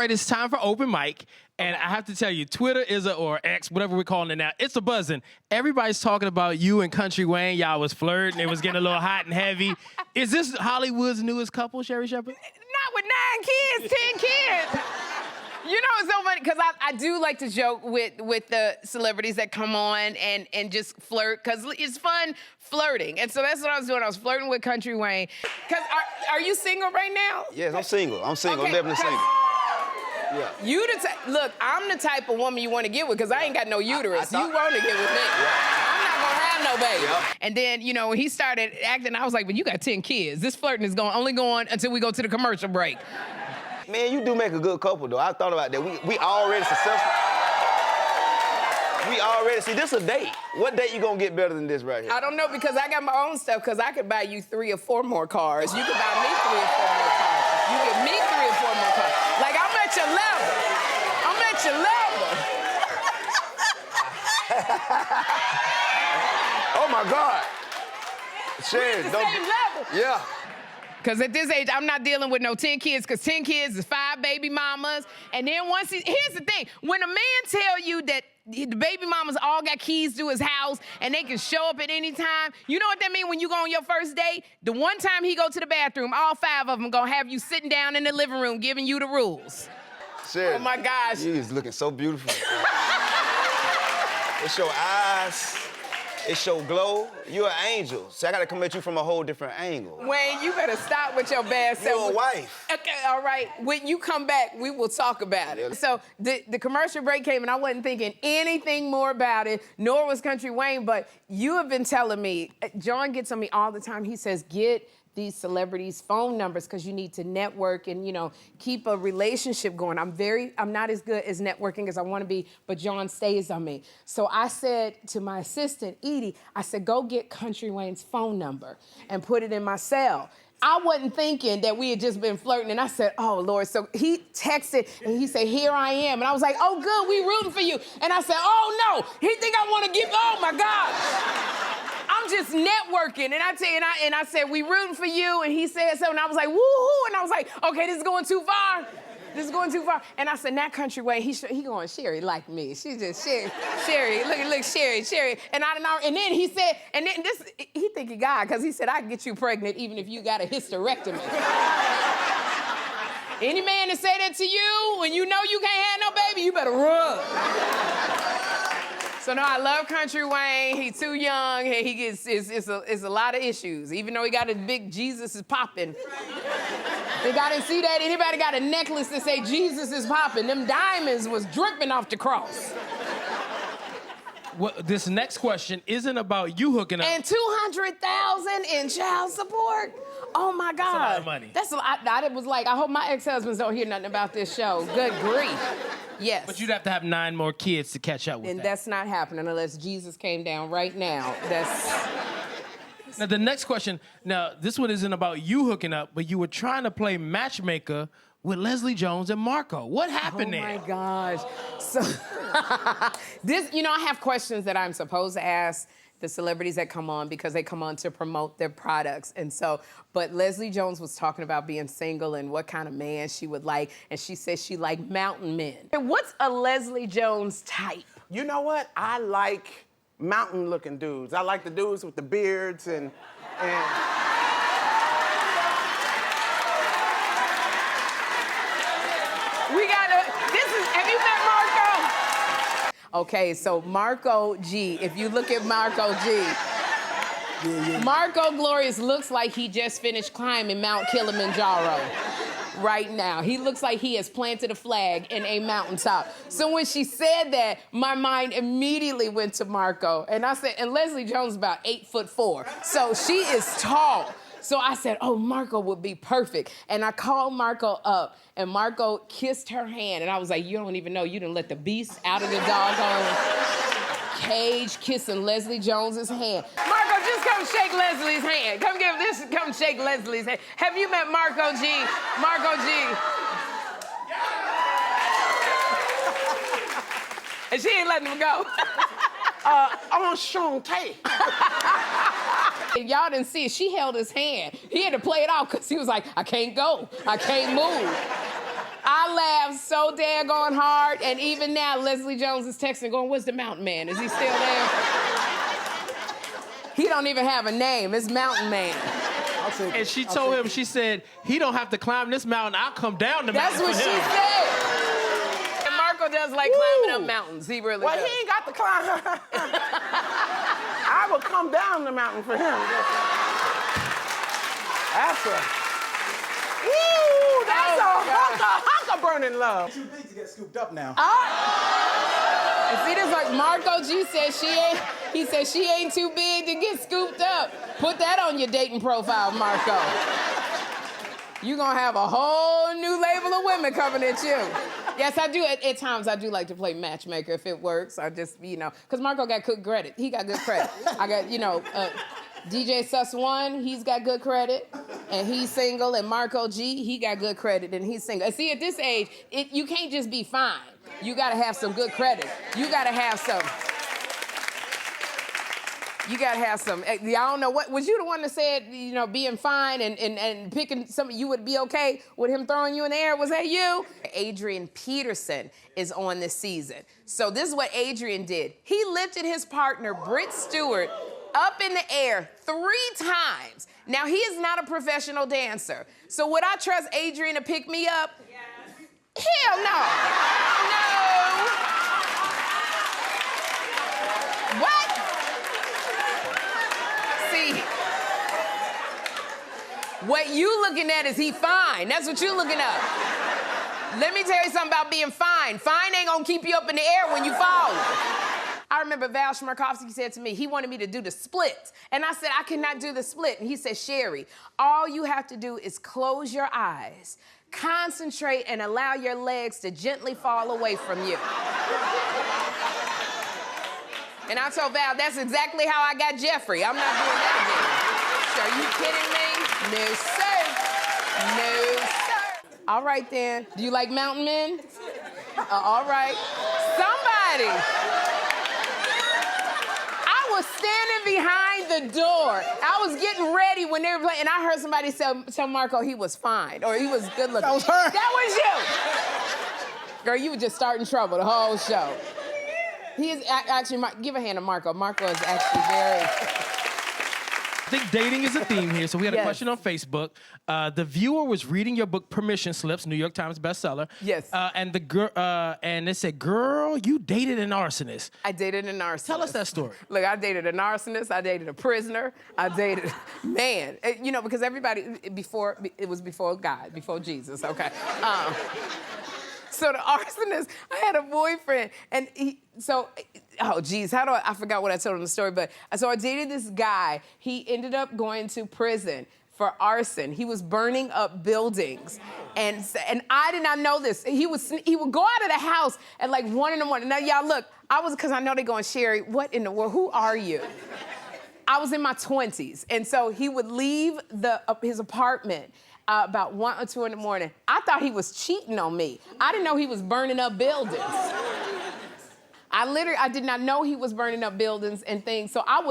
right, it's time for open mic. And I have to tell you, Twitter is or X, whatever we're calling it now, it's a buzzing. Everybody's talking about you and Kountry Wayne. Y'all was flirting. It was getting a little hot and heavy. Is this Hollywood's newest couple, Sherri Shepherd? Not with 9 kids, 10 kids. You know, it's so funny, because I do like to joke with the celebrities that come on and just flirt, because it's fun flirting. And so that's what I was doing. I was flirting with Kountry Wayne. Because are you single right now? Yes, I'm single. I'm single. Okay, I'm definitely single. Yeah. You look, I'm the type of woman you want to get with, because I ain't got no uterus. You want to get with me. Yeah. I'm not going to have no baby. Yep. And then, you know, when he started acting, I was like, but you got 10 kids. This flirting is only going until we go to the commercial break. Man, you do make a good couple, though. I thought about that. We already successful. We already, see, this is a date. What date you gonna get better than this right here? I don't know, because I got my own stuff, because I could buy you 3 or 4 more cars. You could buy me 3 or 4 more cars. You get me 3 or 4 more cars. Like, I'm at your level. I'm at your level. Oh, my God. Sherri, We're the same level. Yeah. Because at this age, I'm not dealing with no 10 kids, because 10 kids is 5 baby mamas. And then here's the thing, when a man tell you that the baby mamas all got keys to his house and they can show up at any time, you know what that mean when you go on your first date? The one time he go to the bathroom, all 5 of them gonna have you sitting down in the living room giving you the rules. Sherri, Oh my gosh. you is looking so beautiful. It's your eyes. It's your glow. You're an angel. So I gotta come at you from a whole different angle. Wayne, you better stop with your bad self. You're a wife. Okay, all right. When you come back, we will talk about it. So the commercial break came, and I wasn't thinking anything more about it, nor was Kountry Wayne, but you have been telling me, John gets on me all the time. He says, get these celebrities' phone numbers, because you need to network and, you know, keep a relationship going. I'm not as good as networking as I want to be, but John stays on me. So I said to my assistant, Edie, I said, go get Kountry Wayne's phone number and put it in my cell. I wasn't thinking that we had just been flirting, and I said, oh, Lord. So he texted, and he said, here I am. And I was like, oh, good, we rooting for you. And I said, oh, no, he think I want to give, oh, my God. I'm just networking, and I tell you, and I said, we rooting for you, and he said something, and I was like, woo-hoo, and I was like, okay, this is going too far. This is going too far. And I said, not Kountry Wayne, he going, Sherri like me. She just, Sherri, look, Sherri. And then he said, and then he think he got, because he said, I can get you pregnant even if you got a hysterectomy. Any man that say that to you, when you know you can't have no baby, you better run. So no, I love Kountry Wayne. He's too young. He gets it's a lot of issues. Even though he got a big Jesus is popping. They gotta see that. Anybody got a necklace that say Jesus is popping? Them diamonds was dripping off the cross. Well, this next question isn't about you hooking up. And $200,000 in child support. Oh my God. That's a lot of money. That's a lot. I was like, I hope my ex-husbands don't hear nothing about this show. Good grief. Yes. But you'd have to have 9 more kids to catch up with And that. that's not happening unless Jesus came down right now. Now, the next question, now, this one isn't about you hooking up, but you were trying to play matchmaker with Leslie Jones and Marco. What happened there? Oh, my gosh. So, I have questions that I'm supposed to ask the celebrities that come on, because they come on to promote their products. And so, but Leslie Jones was talking about being single and what kind of man she would like, and she said she liked mountain men. What's a Leslie Jones type? You know what? I like mountain-looking dudes. I like the dudes with the beards and... Have you met Marco? Okay, so Marco G, if you look at Marco G, Marco Glorious looks like he just finished climbing Mount Kilimanjaro right now. He looks like he has planted a flag in a mountaintop. So when she said that, my mind immediately went to Marco. And I said, and Leslie Jones is about 8'4", so she is tall. So I said, oh, Marco would be perfect. And I called Marco up, and Marco kissed her hand. And I was like, you don't even know you done let the beast out of the doggone cage kissing Leslie Jones's hand. Marco, just come shake Leslie's hand. Come shake Leslie's hand. Have you met Marco G? Marco G. And she ain't letting him go. Enchanté. Y'all didn't see it. She held his hand. He had to play it out because he was like, I can't go. I can't move. I laughed so daggone hard, and even now, Leslie Jones is texting going, where's the mountain man? Is he still there? He don't even have a name. It's Mountain Man. And she told him, she said, he don't have to climb this mountain. I'll come down the That's mountain what for she him. said. And Marco does like climbing up mountains. He really Well, does. he ain't got to climb. I will come down the mountain for him. That's a... Woo! That's a hunk of burning love. Too big to get scooped up now. And see, this like Marco G said he said she ain't too big to get scooped up. Put that on your dating profile, Marco. You gonna have a whole new label of women coming at you. Yes, I do. At times, I do like to play matchmaker if it works. I just, because Marco got good credit. He got good credit. I got, DJ Sus One, he's got good credit, and he's single. And Marco G, he got good credit, and he's single. And see, at this age, you can't just be fine. You gotta have some good credit. You gotta have some. Y'all don't know what. Was you the one that said, being fine and picking something, you would be okay with him throwing you in the air? Was that you? Adrian Peterson is on this season. So this is what Adrian did. He lifted his partner, Britt Stewart, up in the air 3 times. Now, he is not a professional dancer. So would I trust Adrian to pick me up? Yes. Hell no. No. What? See, what you looking at is he fine. That's what you looking up. Let me tell you something about being fine. Fine ain't gonna keep you up in the air when you fall. I remember Val Schmerkovsky said to me, he wanted me to do the split. And I said, I cannot do the split. And he said, Sherri, all you have to do is close your eyes, concentrate, and allow your legs to gently fall away from you. And I told Val, that's exactly how I got Jeffrey. I'm not doing that again. So are you kidding me? No, sir. No, sir. All right, then. Do you like mountain men? All right. Somebody. I was standing behind the door. I was getting ready when they were playing, and I heard somebody tell Marco he was fine, or he was good looking. That was her. That was you. Girl, you were just starting trouble the whole show. He is actually, give a hand to Marco. Marco is actually very... I think dating is a theme here, so we had a Yes. question on Facebook. The viewer was reading your book, Permission Slips, New York Times bestseller. Yes. And the girl, and it said, "Girl, you dated an arsonist." I dated a narcissist. Tell us that story. Look, I dated a narcissist. I dated a prisoner. I dated, man, because everybody, it was before God, before Jesus, okay? So the arsonist, I had a boyfriend, and I forgot what I told him the story, but so I dated this guy. He ended up going to prison for arson. He was burning up buildings, and I did not know this. He would go out of the house at like 1 in the morning. Now, y'all, look, because I know they're going, Sherri, what in the world? Who are you? I was in my 20s, and so he would leave his apartment about 1 or 2 in the morning. I thought he was cheating on me. I didn't know he was burning up buildings. I did not know he was burning up buildings and things. So I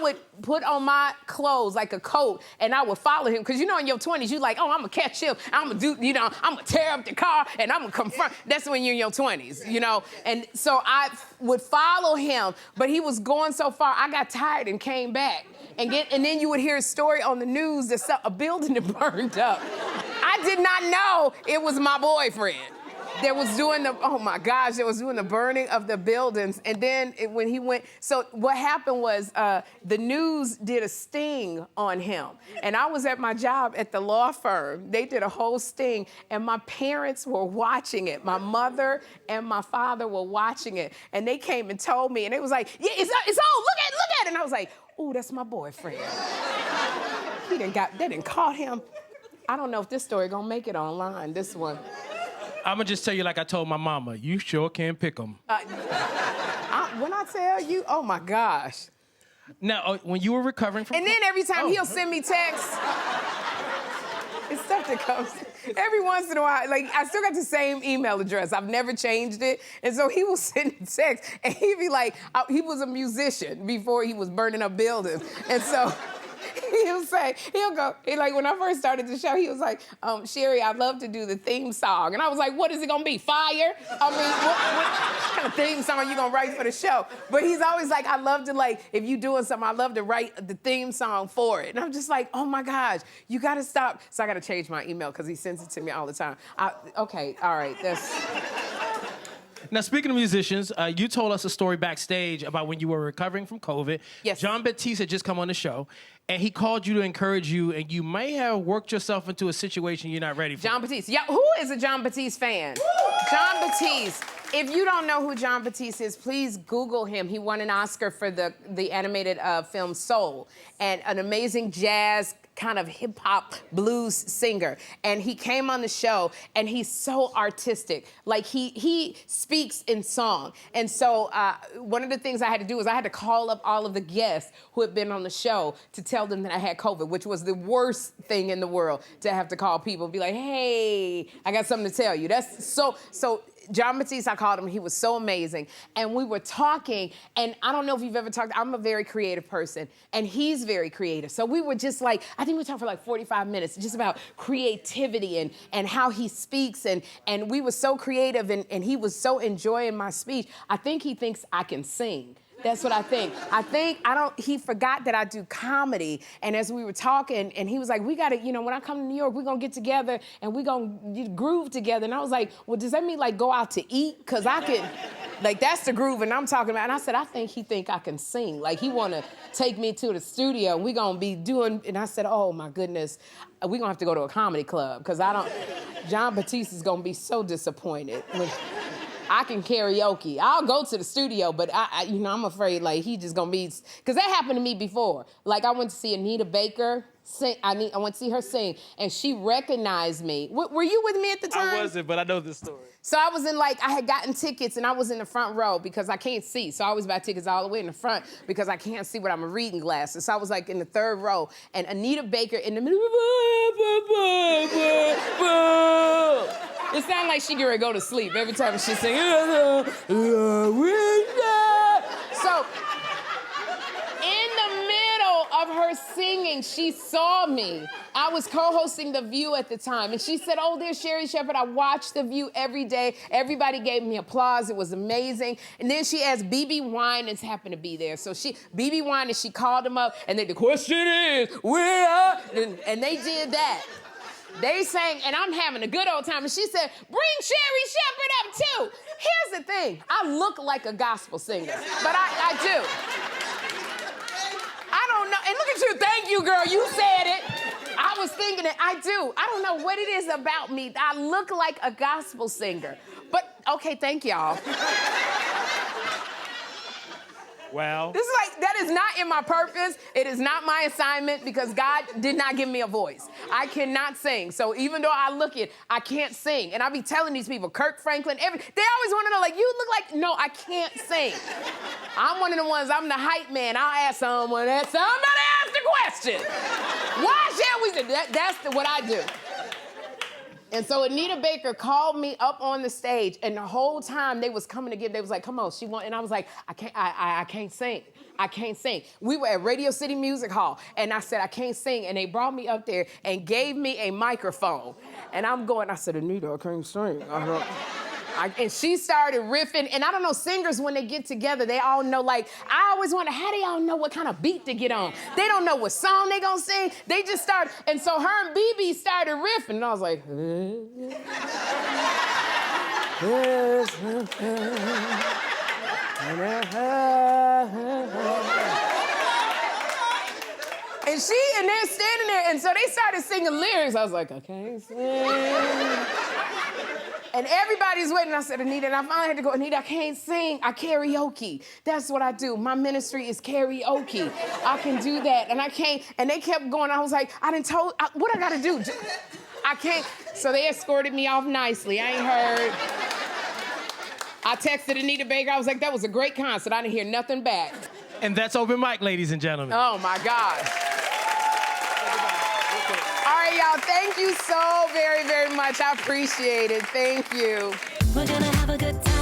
would put on my clothes like a coat, and I would follow him. Because in your 20s, you like, oh, I'm gonna catch him. I'm gonna tear up the car, and I'm gonna confront. That's when you're in your 20s, And so I would follow him, but he was going so far, I got tired and came back. And then you would hear a story on the news that a building had burned up. I did not know it was my boyfriend that was doing the burning of the buildings. And then when he went, so what happened was the news did a sting on him. And I was at my job at the law firm. They did a whole sting, and my parents were watching it. My mother and my father were watching it. And they came and told me, and it was like, yeah, it's on, look at it. And I was like, ooh, that's my boyfriend. They didn't caught him. I don't know if this story gonna make it online, this one. I'm gonna just tell you like I told my mama, you sure can pick them. When I tell you, oh my gosh. Now, when you were recovering from... And then every time he'll send me texts, it's stuff that comes, every once in a while, like I still got the same email address. I've never changed it. And so he will send texts, and he'd be like, he was a musician before he was burning up buildings. And so Like when I first started the show, he was like, Sherri, I'd love to do the theme song. And I was like, what is it gonna be, fire? I mean, what kind of theme song are you gonna write for the show? But he's always like, I love to, like, if you doing something, I love to write the theme song for it. And I'm just like, oh my gosh, you gotta stop. So I gotta change my email because he sends it to me all the time. Okay, all right, that's... Now, speaking of musicians, you told us a story backstage about when you were recovering from COVID. Yes. John Baptiste had just come on the show, and he called you to encourage you, and you may have worked yourself into a situation you're not ready for. John Baptiste. Yeah, who is a John Baptiste fan? John Baptiste. If you don't know who John Baptiste is, please Google him. He won an Oscar for the animated film Soul, and an amazing jazz kind of hip-hop blues singer. And he came on the show, and he's so artistic. Like, he speaks in song. And so one of the things I had to do was I had to call up all of the guests who had been on the show to tell them that I had COVID, which was the worst thing in the world, to have to call people and be like, hey, I got something to tell you. That's so John Baptiste, I called him, he was so amazing. And we were talking, and I don't know if you've ever talked, I'm a very creative person, and he's very creative. So we were just like, I think we talked for like 45 minutes, just about creativity and how he speaks, and we were so creative, and he was so enjoying my speech. I think he thinks I can sing. That's what I think. He forgot that I do comedy. And as we were talking, and he was like, we gotta, when I come to New York, we're gonna get together and we're gonna groove together. And I was like, well, does that mean like go out to eat? Cause I can, like that's the groove and I'm talking about. And I said, I think he think I can sing. Like he wanna take me to the studio and we're gonna be doing, and I said, oh my goodness, we're gonna have to go to a comedy club. Cause John Baptiste is gonna be so disappointed. I can karaoke. I'll go to the studio, but I'm afraid like he just gonna be, cause that happened to me before. Like I went to see Anita Baker sing. I went to see her sing, and she recognized me. Were you with me at the time? I wasn't, but I know this story. So I was I had gotten tickets, and I was in the front row because I can't see. So I always buy tickets all the way in the front because I can't see without my reading glasses. So I was like in the third row, and Anita Baker in the middle. It sounded like she get ready to go to sleep every time she sings. So, in the middle of her singing, she saw me. I was co-hosting The View at the time, and she said, oh, there's Sherri Shepherd. I watch The View every day. Everybody gave me applause. It was amazing. And then she asked BB Winans happened to be there. So BB Winans, she called him up, and the question is, where are... And they did that. They sang, and I'm having a good old time. And she said, bring Sherri Shepherd up, too. Here's the thing. I look like a gospel singer, but I do. I don't know. And look at you. Thank you, girl. You said it. I was thinking it. I do. I don't know what it is about me. I look like a gospel singer. But, okay, thank y'all. Well. This is that is not in my purpose. It is not my assignment because God did not give me a voice. I cannot sing. So even though I look it, I can't sing. And I be telling these people, Kirk Franklin, they always want to know, like, you look like, no, I can't sing. I'm one of the ones, I'm the hype man. I'll ask somebody ask the question. Why shall we do that? That's what I do. And so Anita Baker called me up on the stage, and the whole time they was coming to get, they was like, come on, and I was like, I can't sing. I can't sing. We were at Radio City Music Hall, and I said, I can't sing. And they brought me up there and gave me a microphone. And I'm going, I said, Anita, I can't sing. And she started riffing, and I don't know, singers, when they get together, they all know, like, I always wonder, how do y'all know what kind of beat to get on? They don't know what song they gonna sing. They just start, and so her and BB started riffing, and I was like, and they're standing there, and so they started singing lyrics. I was like, I can't sing. And everybody's waiting. I said, Anita, and I finally had to go, Anita, I can't sing. I karaoke. That's what I do. My ministry is karaoke. I can do that. And I can't. And they kept going. I was like, what I got to do? I can't. So they escorted me off nicely. I ain't heard. I texted Anita Baker. I was like, that was a great concert. I didn't hear nothing back. And that's open mic, ladies and gentlemen. Oh, my God. All right, y'all, thank you so very, very much. I appreciate it. Thank you. We're gonna have a good time.